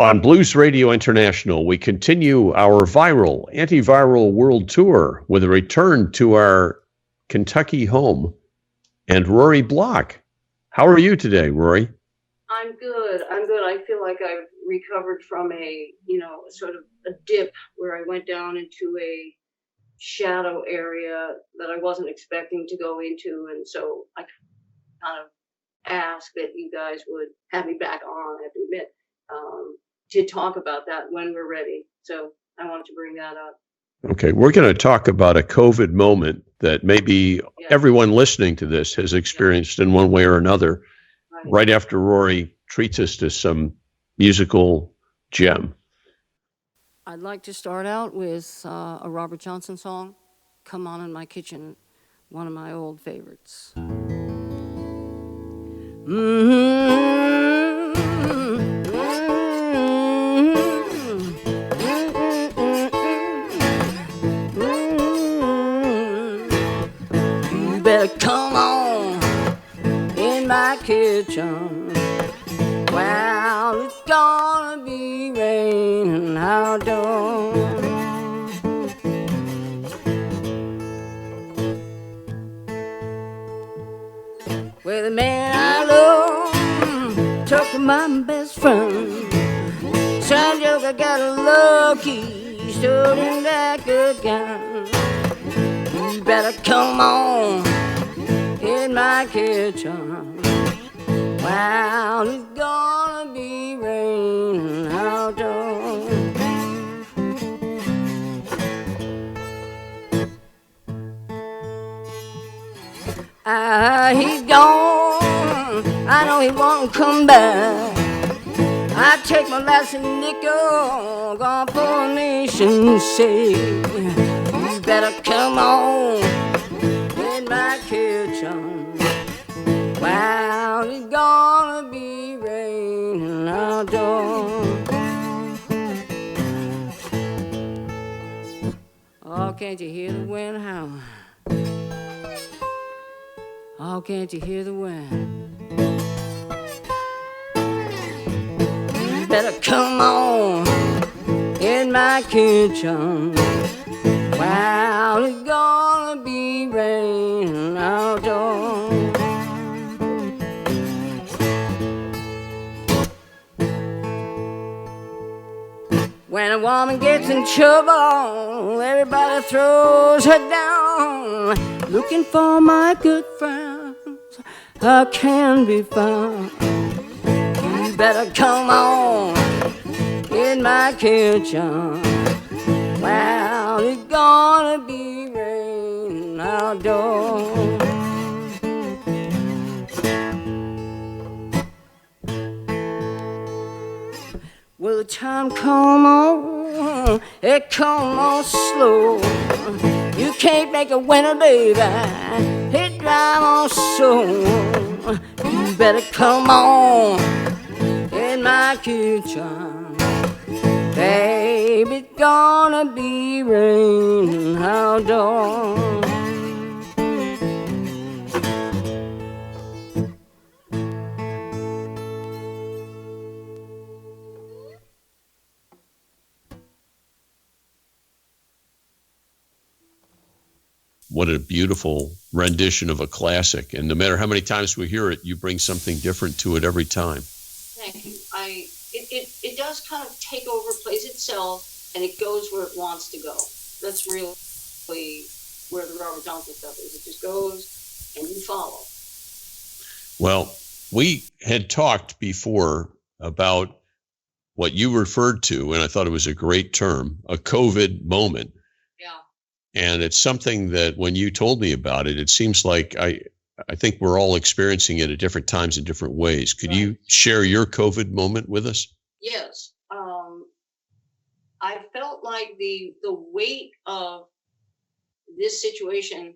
On Blues Radio International, we continue our antiviral world tour with a return to our Kentucky home and Rory Block. How are you today, Rory? I'm good. I feel like I've recovered from sort of a dip where I went down into a shadow area that I wasn't expecting to go into. And so I kind of asked that you guys would have me back on, I have to admit, to talk about that when we're ready. So I wanted to bring that up. Okay, we're going to talk about a COVID moment that maybe everyone listening to this has experienced in one way or another, right after Rory treats us to some musical gem. I'd like to start out with a Robert Johnson song, Come On in My Kitchen, one of my old favorites. You better come on in my kitchen. Well, it's gonna be raining outdoors. Well, the man I love took to my best friend. Some joker got a lucky, stood in that good gun. You better come on in my kitchen. Well, it's gonna be raining outdoors. He's gone, I know he won't come back. I take my last nickel, gone for a nation's sake. You better come on in my kitchen. Well, it's gonna be raining outdoors. Oh, can't you hear the wind howling? Oh, can't you hear the wind? You better come on in my kitchen. Well, it's gonna be raining outdoors. When a woman gets in trouble, everybody throws her down. Looking for my good friends, I can be found. You better come on in my kitchen. Well, it's gonna be raining outdoors. Well, the time come on, it come on slow. You can't make a winter, baby, it drive on so. You better come on in my kitchen. Baby, it's gonna be raining outdoors. What a beautiful rendition of a classic. And no matter how many times we hear it, you bring something different to it every time. Thank you. It does kind of take over, plays itself, and it goes where it wants to go. That's really where the Robert Johnson stuff is. It just goes and you follow. Well, we had talked before about what you referred to, and I thought it was a great term, a COVID moment. And it's something that when you told me about it, it seems like I think we're all experiencing it at different times in different ways. Could you share your COVID moment with us? Yes. I felt like the weight of this situation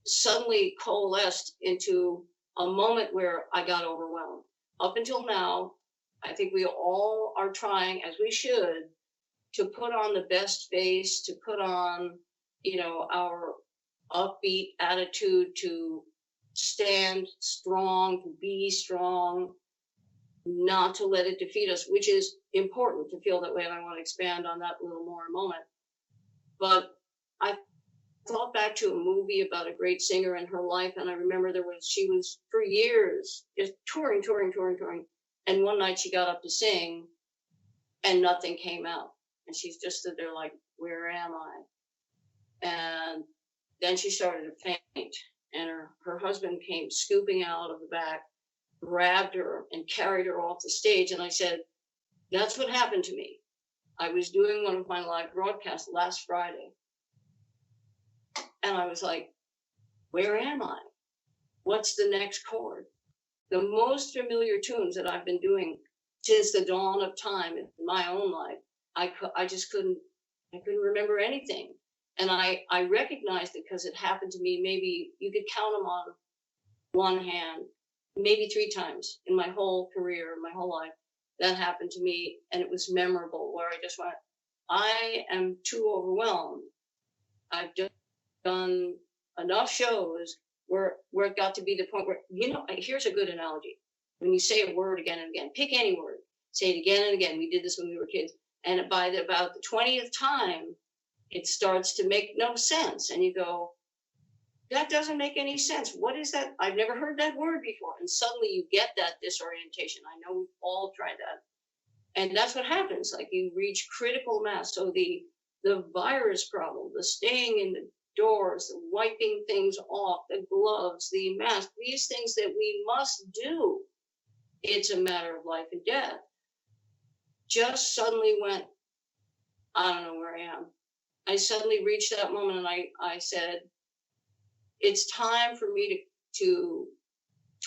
suddenly coalesced into a moment where I got overwhelmed. Up until now, I think we all are trying, as we should, to put on the best face, to put on our upbeat attitude, to stand strong, to be strong. not to let it defeat us, which is important to feel that way. And I want to expand on that a little more in a moment. But I thought back to a movie about a great singer in her life. And I remember she was for years just touring. And one night she got up to sing and nothing came out. And she's just stood there like, where am I? And then she started to faint. And her husband came scooping out of the back, grabbed her and carried her off the stage. And I said, that's what happened to me. I was doing one of my live broadcasts last Friday. And I was like, where am I? What's the next chord? The most familiar tunes that I've been doing since the dawn of time in my own life, I just couldn't remember anything. And I recognized it because it happened to me. Maybe you could count them on one hand, maybe 3 times in my whole career, my whole life. That happened to me, and it was memorable, where I just went, I am too overwhelmed. I've just done enough shows where it got to be the point where, here's a good analogy. When you say a word again and again, pick any word, say it again and again. We did this when we were kids. And by about the 20th time, it starts to make no sense. And you go, that doesn't make any sense. What is that? I've never heard that word before. And suddenly you get that disorientation. I know we've all tried that. And that's what happens. Like, you reach critical mass. So the virus problem, the staying in the doors, the wiping things off, the gloves, the mask, these things that we must do. It's a matter of life and death. Just suddenly went, I don't know where I am. I suddenly reached that moment and I said, it's time for me to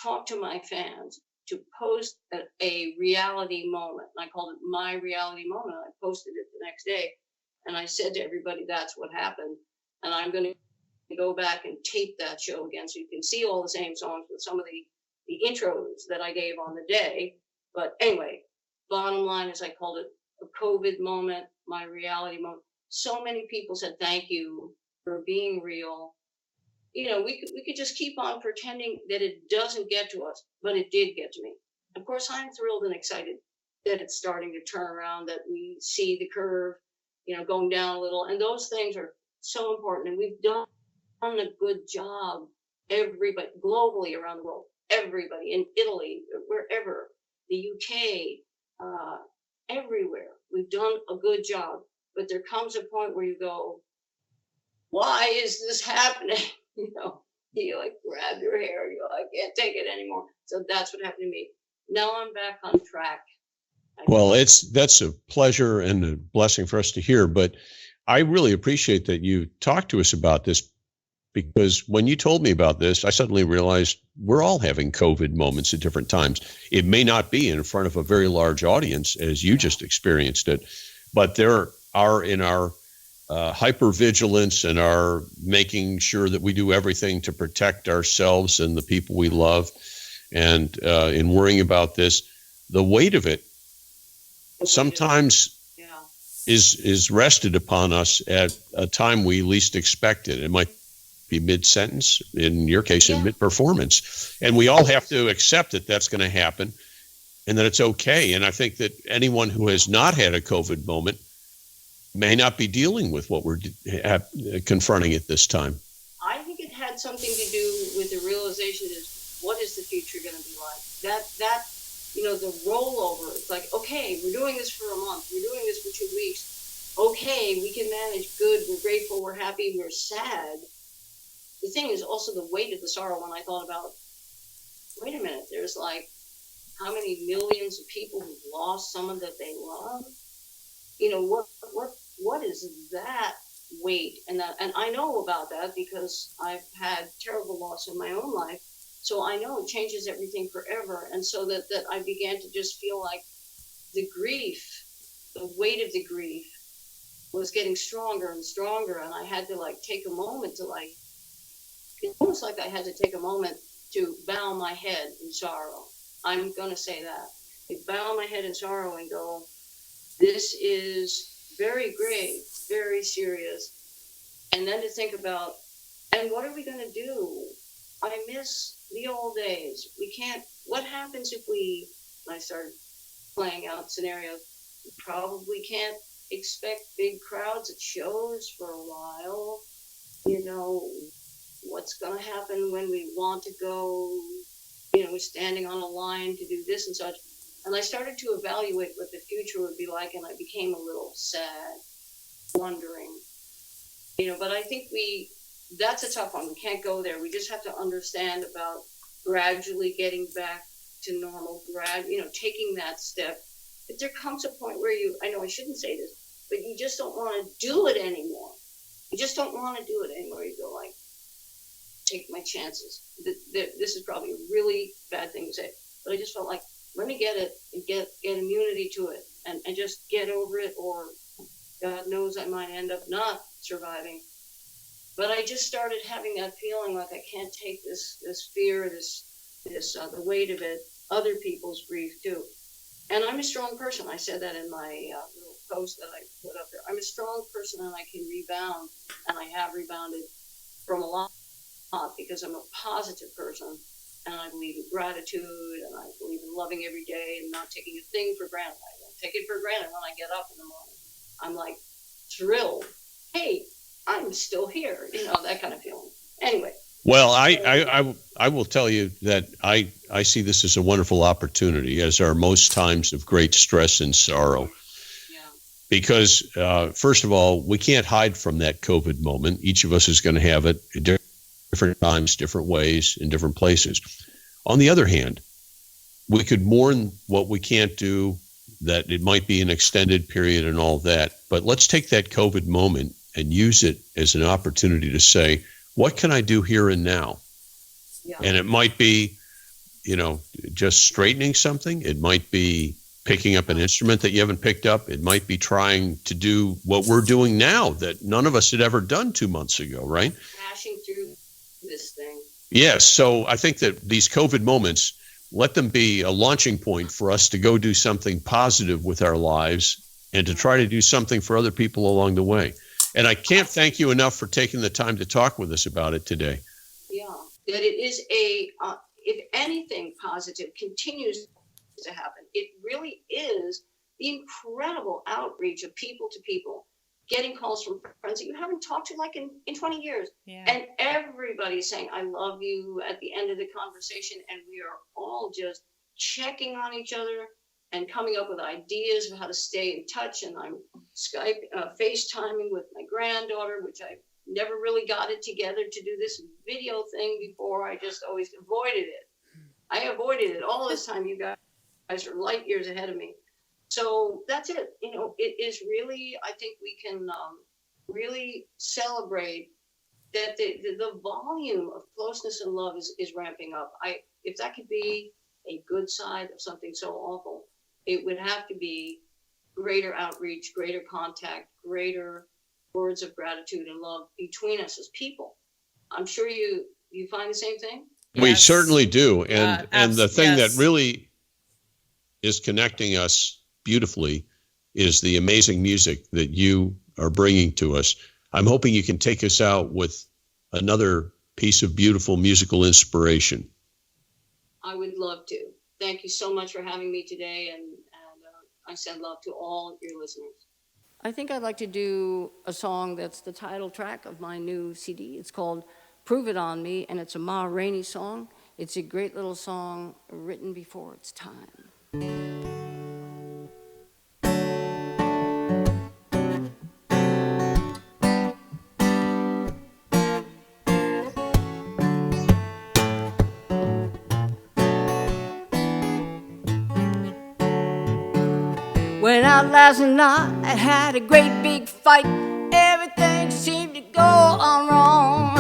talk to my fans, to post a reality moment. And I called it my reality moment. I posted it the next day. And I said to everybody, that's what happened. And I'm going to go back and tape that show again so you can see all the same songs with some of the intros that I gave on the day. But anyway, bottom line is I called it a COVID moment, my reality moment. So many people said, thank you for being real. We could just keep on pretending that it doesn't get to us, but it did get to me. Of course, I'm thrilled and excited that it's starting to turn around, that we see the curve, going down a little. And those things are so important. And we've done a good job, everybody, globally around the world, everybody in Italy, wherever, the UK, everywhere. We've done a good job. But there comes a point where you go, why is this happening? You like grab your hair, you go, I can't take it anymore. So that's what happened to me. Now I'm back on track. Well, that's a pleasure and a blessing for us to hear, but I really appreciate that you talked to us about this, because when you told me about this, I suddenly realized we're all having COVID moments at different times. It may not be in front of a very large audience as you just experienced it, but there are in our hypervigilance and our making sure that we do everything to protect ourselves and the people we love, and in worrying about this, the weight of it sometimes is rested upon us at a time we least expect it. It might be mid-sentence, in your case, in mid-performance. And we all have to accept that that's going to happen and that it's okay. And I think that anyone who has not had a COVID moment may not be dealing with what we're confronting at this time. I think it had something to do with the realization is, what is the future going to be like? That the rollover. It's like, okay, we're doing this for a month. We're doing this for 2 weeks. Okay, we can manage. Good. We're grateful. We're happy. We're sad. The thing is also the weight of the sorrow. When I thought about, wait a minute, there's like how many millions of people who've lost someone that they love. What is that weight? And I know about that because I've had terrible loss in my own life. So I know it changes everything forever. And so that I began to just feel like the grief, the weight of the grief was getting stronger and stronger. And I had to take a moment to it's almost like I had to take a moment to bow my head in sorrow. I'm going to say that. I bow my head in sorrow and go, this is very grave, very serious. And then to think about, and what are we going to do? I miss the old days. We can't, what happens if we And I started playing out scenarios. You probably can't expect big crowds at shows for a while. You know, what's going to happen when we want to go, you know, standing on a line to do this and such. And I started to evaluate what the future would be like, and I became a little sad, wondering, you know, but I think that's a tough one. We can't go there. We just have to understand about gradually getting back to normal, you know, taking that step. But there comes a point where I know I shouldn't say this, but you just don't want to do it anymore. You just don't want to do it anymore. You go like, take my chances. This is probably a really bad thing to say, but I just felt like, let me get it and get immunity to it and just get over it, or God knows I might end up not surviving. But I just started having that feeling like I can't take this fear, the weight of it, other people's grief too. And I'm a strong person. I said that in my little post that I put up there. I'm a strong person and I can rebound, and I have rebounded from a lot because I'm a positive person. And I believe in gratitude, and I believe in loving every day and not taking a thing for granted. I don't take it for granted when I get up in the morning. I'm like thrilled. Hey, I'm still here, you know, that kind of feeling. Anyway. Well, I will tell you that I see this as a wonderful opportunity, as are most times of great stress and sorrow. Yeah. Because first of all, we can't hide from that COVID moment. Each of us is going to have it at different times, different ways, in different places. On the other hand, we could mourn what we can't do, that it might be an extended period and all that. But let's take that COVID moment and use it as an opportunity to say, what can I do here and now? Yeah. And it might be, you know, just straightening something. It might be picking up an instrument that you haven't picked up. It might be trying to do what we're doing now that none of us had ever done 2 months ago, right? Crashing through this thing. Yes. So I think that these COVID moments, let them be a launching point for us to go do something positive with our lives and to try to do something for other people along the way. And I can't thank you enough for taking the time to talk with us about it today. Yeah, that it is if anything positive continues to happen, it really is the incredible outreach of people to people, getting calls from friends that you haven't talked to like in 20 years. Yeah. And everybody's saying, I love you at the end of the conversation. And we are all just checking on each other and coming up with ideas of how to stay in touch. And I'm FaceTiming with my granddaughter, which I never really got it together to do this video thing before. I just always avoided it. I avoided it all this time. You guys are light years ahead of me. So that's it. You know, it is really, I think we can really celebrate that the volume of closeness and love is ramping up. If that could be a good side of something so awful, it would have to be greater outreach, greater contact, greater words of gratitude and love between us as people. I'm sure you find the same thing. We Yes. certainly do. And the thing yes. that really is connecting us beautifully is the amazing music that you are bringing to us. I'm hoping you can take us out with another piece of beautiful musical inspiration. I would love to. Thank you so much for having me today. And I send love to all your listeners. I think I'd like to do a song that's the title track of my new CD. It's called Prove It On Me, and it's a Ma Rainey song. It's a great little song written before its time. Went out last night, I had a great big fight. Everything seemed to go on wrong.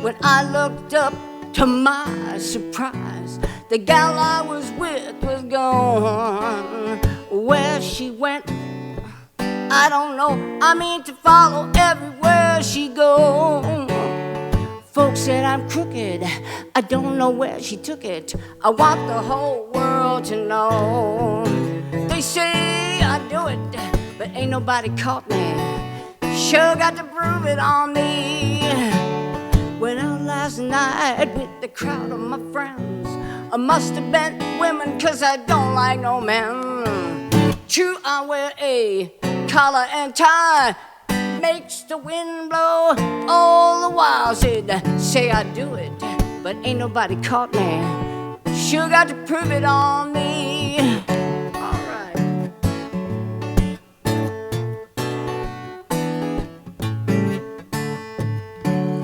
When I looked up, to my surprise, the gal I was with was gone. Where she went, I don't know. I mean to follow everywhere she goes. Folks said I'm crooked, I don't know where she took it. I want the whole world to know. They say I do it, but ain't nobody caught me. Sure got to prove it on me. Went out last night with the crowd of my friends. I must have been women, 'cause I don't like no men. True, I wear a collar and tie, makes the wind blow all the while. Said, say I do it, but ain't nobody caught me. Sure got to prove it on me. All right.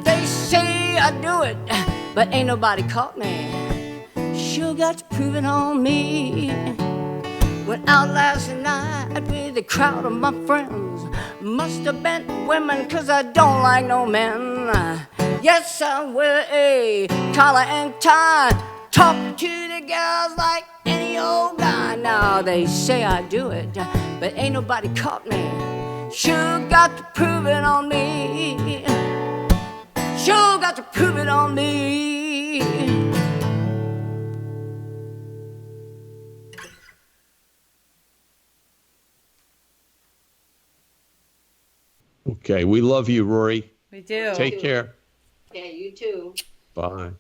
They say I do it, but ain't nobody caught me. Sure got to prove it on me. Went out last night with a crowd of my friends. Must have been women, 'cause I don't like no men. Yes, I wear a collar and tie, talk to the girls like any old guy. Now they say I do it, but ain't nobody caught me. Sure got to prove it on me. Sure got to prove it on me. Okay. We love you, Rory. We do. Take care. Yeah, you too. Bye.